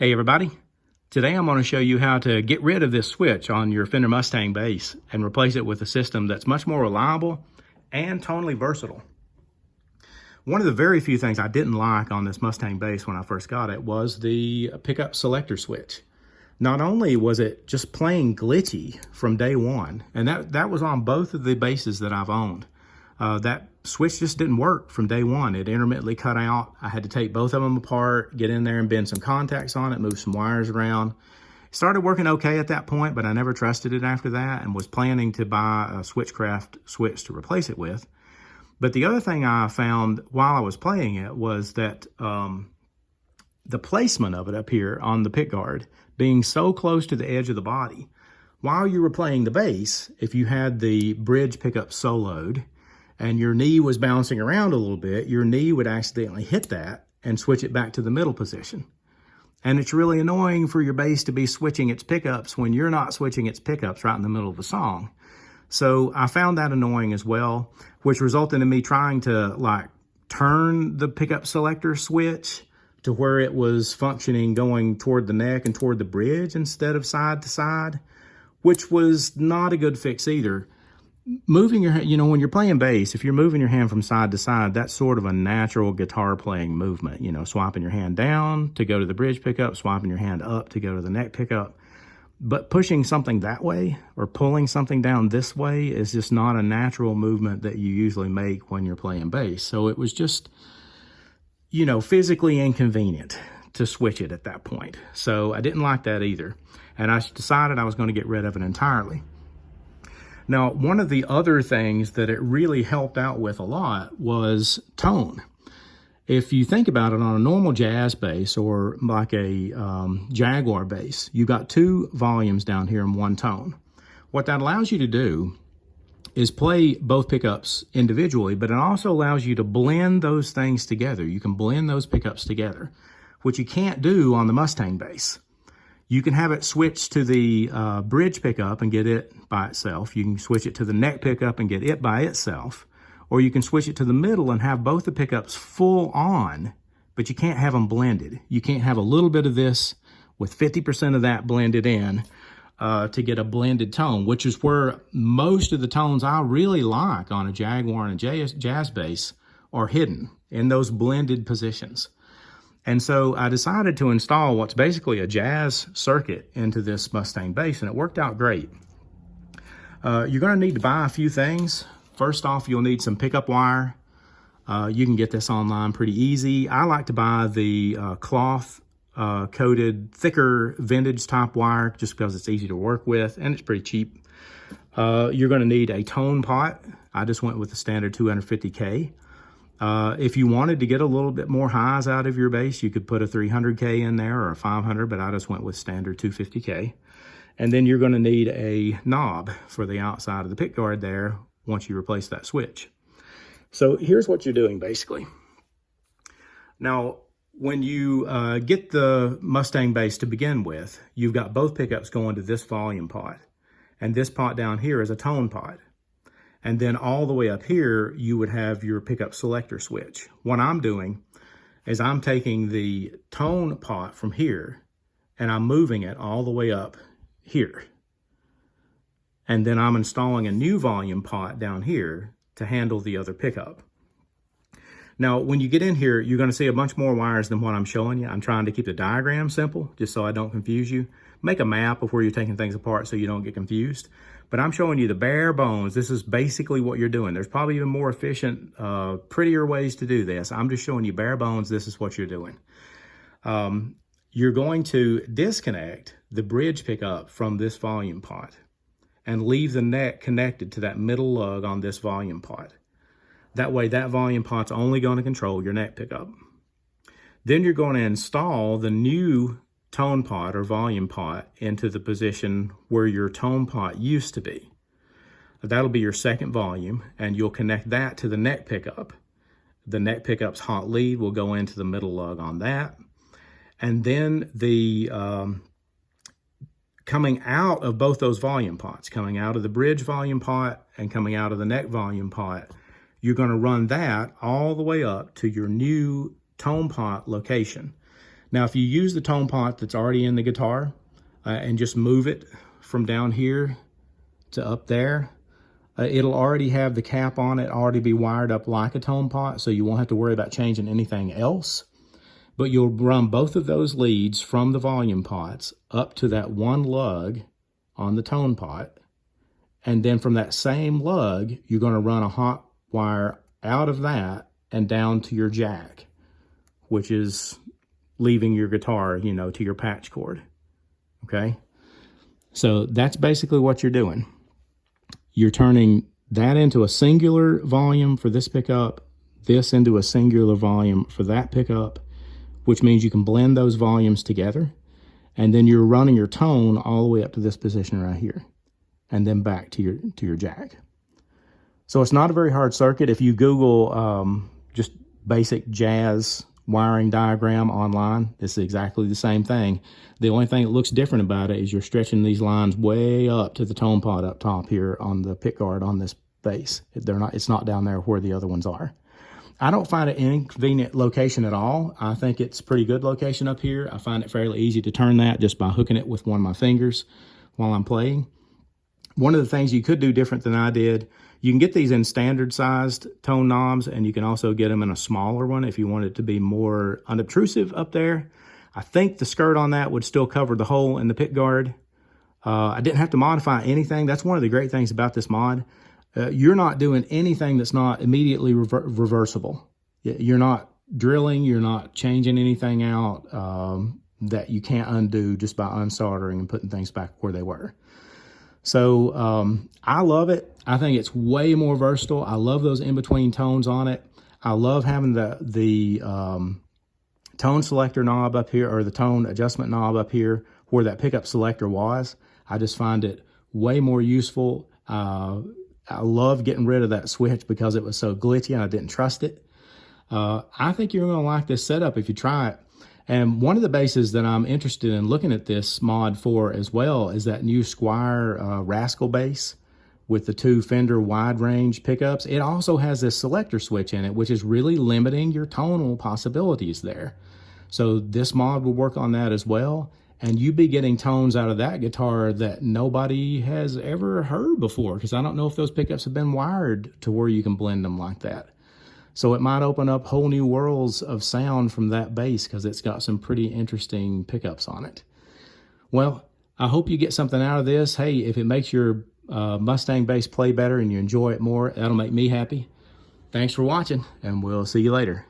Hey everybody, today I'm going to show you how to get rid of this switch on your Fender Mustang bass and replace it with a system that's much more reliable and tonally versatile. One of the very few things I didn't like on this Mustang bass when I first got it was the pickup selector switch. Not only was it just plain glitchy from day one, and that was on both of the basses that I've owned. That switch just didn't work from day one. It intermittently cut out. I had to take both of them apart, get in there and bend some contacts on it, move some wires around. It started working okay at that point, but I never trusted it after that and was planning to buy a Switchcraft switch to replace it with. But the other thing I found while I was playing it was that the placement of it up here on the pickguard being so close to the edge of the body, while you were playing the bass, if you had the bridge pickup soloed, and your knee was bouncing around a little bit, your knee would accidentally hit that and switch it back to the middle position. And it's really annoying for your bass to be switching its pickups when you're not switching its pickups right in the middle of the song. So I found that annoying as well, which resulted in me trying to turn the pickup selector switch to where it was functioning going toward the neck and toward the bridge instead of side to side, which was not a good fix either. Moving your hand, when you're playing bass, if you're moving your hand from side to side, that's sort of a natural guitar playing movement, swapping your hand down to go to the bridge pickup, swapping your hand up to go to the neck pickup. But pushing something that way or pulling something down this way is just not a natural movement that you usually make when you're playing bass. So it was just, physically inconvenient to switch it at that point. So I didn't like that either. And I decided I was going to get rid of it entirely. Now, one of the other things that it really helped out with a lot was tone. If you think about it, on a normal jazz bass or like a Jaguar bass, you've got two volumes down here in one tone. What that allows you to do is play both pickups individually, but it also allows you to blend those things together. You can blend those pickups together, which you can't do on the Mustang bass. You can have it switch to the bridge pickup and get it by itself. You can switch it to the neck pickup and get it by itself. Or you can switch it to the middle and have both the pickups full on, but you can't have them blended. You can't have a little bit of this with 50% of that blended in to get a blended tone, which is where most of the tones I really like on a Jaguar and a jazz bass are hidden in those blended positions. And so I decided to install what's basically a jazz circuit into this Mustang bass, and it worked out great. You're going to need to buy a few things. First off, you'll need some pickup wire. You can get this online pretty easy. I like to buy the cloth coated, thicker vintage type wire just because it's easy to work with and it's pretty cheap. You're going to need a tone pot. I just went with the standard 250K. If you wanted to get a little bit more highs out of your bass, you could put a 300K in there or a 500, but I just went with standard 250K. And then you're going to need a knob for the outside of the pickguard there once you replace that switch. So here's what you're doing basically. Now, when you get the Mustang bass to begin with, you've got both pickups going to this volume pot. And this pot down here is a tone pot. And then all the way up here, you would have your pickup selector switch. What I'm doing is I'm taking the tone pot from here and I'm moving it all the way up here. And then I'm installing a new volume pot down here to handle the other pickup. Now, when you get in here, you're going to see a bunch more wires than what I'm showing you. I'm trying to keep the diagram simple, just so I don't confuse you. Make a map of where you're taking things apart so you don't get confused. But I'm showing you the bare bones. This is basically what you're doing. There's probably even more efficient, prettier ways to do this. I'm just showing you bare bones. This is what you're doing. You're going to disconnect the bridge pickup from this volume pot and leave the neck connected to that middle lug on this volume pot. That way, that volume pot's only going to control your neck pickup. Then you're going to install the new tone pot or volume pot into the position where your tone pot used to be. That'll be your second volume, and you'll connect that to the neck pickup. The neck pickup's hot lead will go into the middle lug on that. And then the coming out of both those volume pots, coming out of the bridge volume pot and coming out of the neck volume pot, you're going to run that all the way up to your new tone pot location. Now, if you use the tone pot that's already in the guitar and just move it from down here to up there, it'll already have the cap on it, already be wired up like a tone pot, so you won't have to worry about changing anything else. But you'll run both of those leads from the volume pots up to that one lug on the tone pot. And then from that same lug, you're going to run a hot wire out of that and down to your jack, which is leaving your guitar, you know, to your patch cord. Okay? So that's basically what you're doing. You're turning that into a singular volume for this pickup, this into a singular volume for that pickup, which means you can blend those volumes together. And then you're running your tone all the way up to this position right here, and then back to your jack. So it's not a very hard circuit. If you Google just basic jazz wiring diagram online, it's exactly the same thing. The only thing that looks different about it is you're stretching these lines way up to the tone pot up top here on the pick guard on this bass. It's not down there where the other ones are. I don't find it an inconvenient location at all. I think it's a pretty good location up here. I find it fairly easy to turn that just by hooking it with one of my fingers while I'm playing. One of the things you could do different than I did, you can get these in standard sized tone knobs, and you can also get them in a smaller one if you want it to be more unobtrusive up there. I think the skirt on that would still cover the hole in the pick guard. I didn't have to modify anything. That's one of the great things about this mod. You're not doing anything that's not immediately reversible. You're not drilling, you're not changing anything out that you can't undo just by unsoldering and putting things back where they were. So I love it. I think it's way more versatile. I love those in-between tones on it. I love having the tone selector knob up here, or the tone adjustment knob up here where that pickup selector was. I just find it way more useful. I love getting rid of that switch because it was so glitchy and I didn't trust it. I think you're going to like this setup if you try it. And one of the basses that I'm interested in looking at this mod for as well is that new Squier Rascal Bass with the 2 Fender wide range pickups. It also has this selector switch in it, which is really limiting your tonal possibilities there. So this mod will work on that as well. And you'd be getting tones out of that guitar that nobody has ever heard before, because I don't know if those pickups have been wired to where you can blend them like that. So it might open up whole new worlds of sound from that bass, because it's got some pretty interesting pickups on it. Well, I hope you get something out of this. Hey, if it makes your Mustang bass play better and you enjoy it more, that'll make me happy. Thanks for watching, and we'll see you later.